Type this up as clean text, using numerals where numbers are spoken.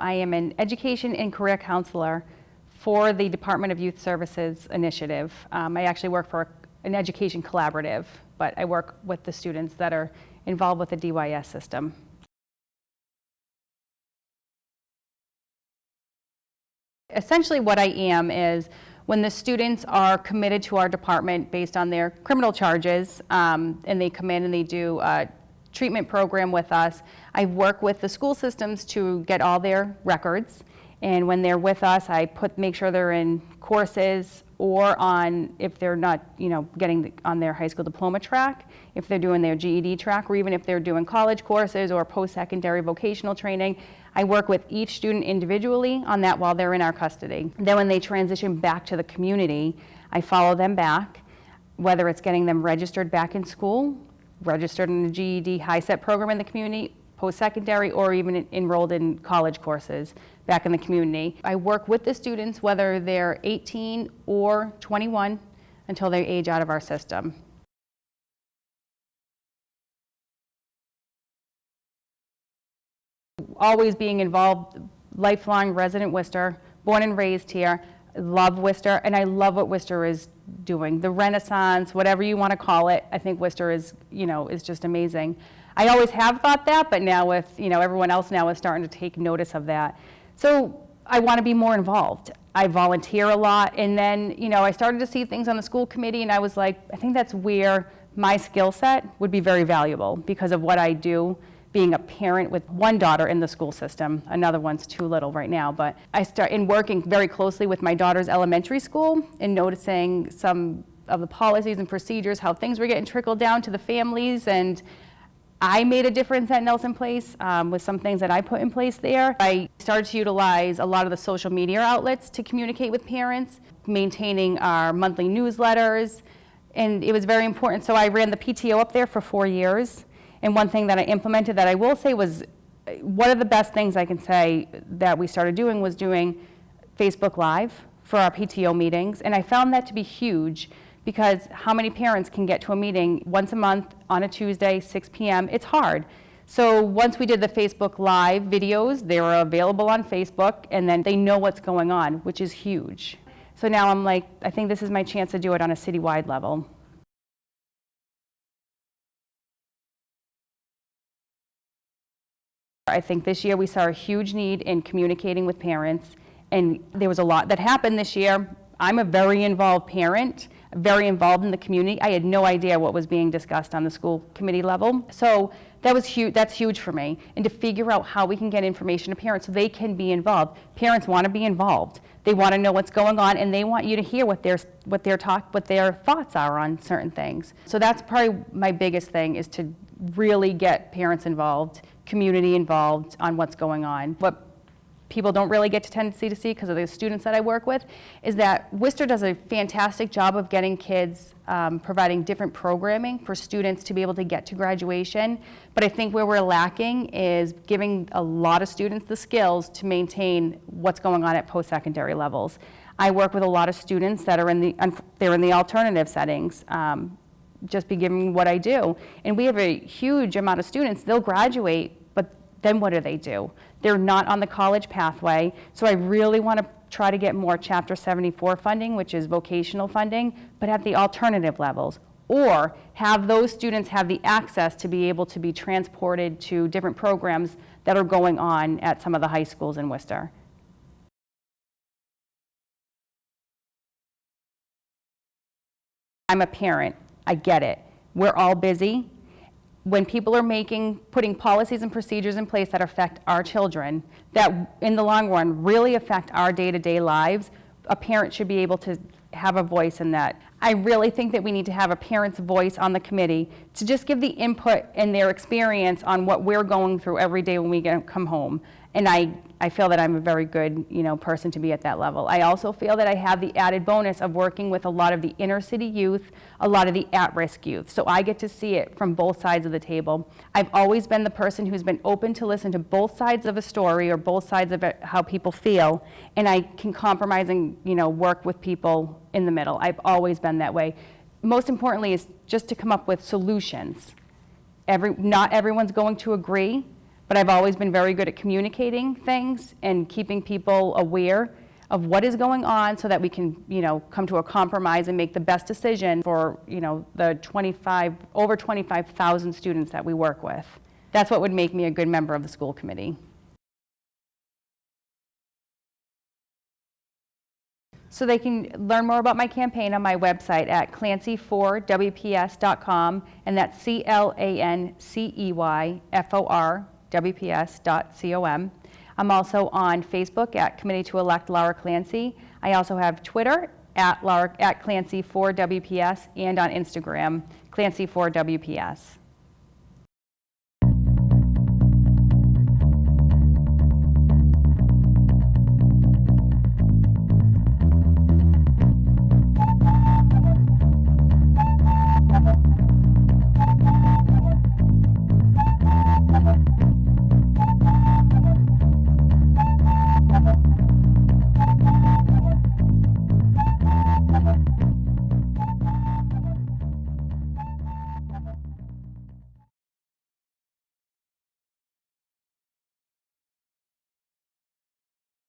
I am an education and career counselor for the Department of Youth Services initiative. I actually work for an education collaborative, but I work with the students that are involved with the DYS system. Essentially what I am is when the students are committed to our department based on their criminal charges, and they come in and they do a treatment program with us, I work with the school systems to get all their records. And when they're with us, I make sure they're in courses or on, if they're not, getting on their high school diploma track, if they're doing their GED track, or even if they're doing college courses or post-secondary vocational training. I work with each student individually on that while they're in our custody. Then when they transition back to the community, I follow them back, whether it's getting them registered back in school, registered in the GED high-set program in the community, post-secondary, or even enrolled in college courses back in the community. I work with the students whether they're 18 or 21 until they age out of our system. Always being involved, lifelong resident Worcester, born and raised here, love Worcester, and I love what Worcester is doing. The Renaissance, whatever you want to call it, I think Worcester is, is just amazing. I always have thought that, but now with, everyone else now is starting to take notice of that. So I want to be more involved. I volunteer a lot, and then, I started to see things on the school committee, and I was like, I think that's where my skill set would be very valuable because of what I do, being a parent with one daughter in the school system. Another one's too little right now, but I start in working very closely with my daughter's elementary school and noticing some of the policies and procedures, how things were getting trickled down to the families, and I made a difference at Nelson Place with some things that I put in place there. I started to utilize a lot of the social media outlets to communicate with parents, maintaining our monthly newsletters, and it was very important. So I ran the PTO up there for 4 years. And one thing that I implemented that I will say was one of the best things I can say that we started doing was doing Facebook Live for our PTO meetings. And I found that to be huge because how many parents can get to a meeting once a month on a Tuesday, 6 p.m.? It's hard. So once we did the Facebook Live videos, they were available on Facebook, and then they know what's going on, which is huge. So now I'm like, I think this is my chance to do it on a citywide level. I think this year we saw a huge need in communicating with parents, and there was a lot that happened this year. I'm a very involved parent, very involved in the community. I had no idea what was being discussed on the school committee level. So that was huge. That's huge for me. And to figure out how we can get information to parents so they can be involved. Parents want to be involved. They want to know what's going on, and they want you to hear what their thoughts are on certain things. So that's probably my biggest thing, is to really get parents involved, community involved on what's going on. What people don't really get a tendency to see because of the students that I work with is that Worcester does a fantastic job of getting kids, providing different programming for students to be able to get to graduation. But I think where we're lacking is giving a lot of students the skills to maintain what's going on at post-secondary levels. I work with a lot of students that are they're in the alternative settings, just be giving what I do. And we have a huge amount of students, they'll graduate, but then what do? They're not on the college pathway. So I really want to try to get more Chapter 74 funding, which is vocational funding, but at the alternative levels. Or have those students have the access to be able to be transported to different programs that are going on at some of the high schools in Worcester. I'm a parent. I get it. We're all busy. When people are putting policies and procedures in place that affect our children, that in the long run really affect our day-to-day lives, a parent should be able to have a voice in that. I really think that we need to have a parent's voice on the committee to just give the input and their experience on what we're going through every day when we come home. And I feel that I'm a very good, person to be at that level. I also feel that I have the added bonus of working with a lot of the inner city youth, a lot of the at-risk youth. So I get to see it from both sides of the table. I've always been the person who's been open to listen to both sides of a story or both sides of it, how people feel, and I can compromise and, work with people in the middle. I've always been that way. Most importantly is just to come up with solutions. Not everyone's going to agree, but I've always been very good at communicating things and keeping people aware of what is going on so that we can, come to a compromise and make the best decision for, the over 25,000 students that we work with. That's what would make me a good member of the school committee. So they can learn more about my campaign on my website at clancey4wps.com, and that's CLANCEYFORWPS.com. I'm also on Facebook at Committee to Elect Laura Clancey. I also have Twitter at Clancey4WPS, and on Instagram, Clancey4WPS.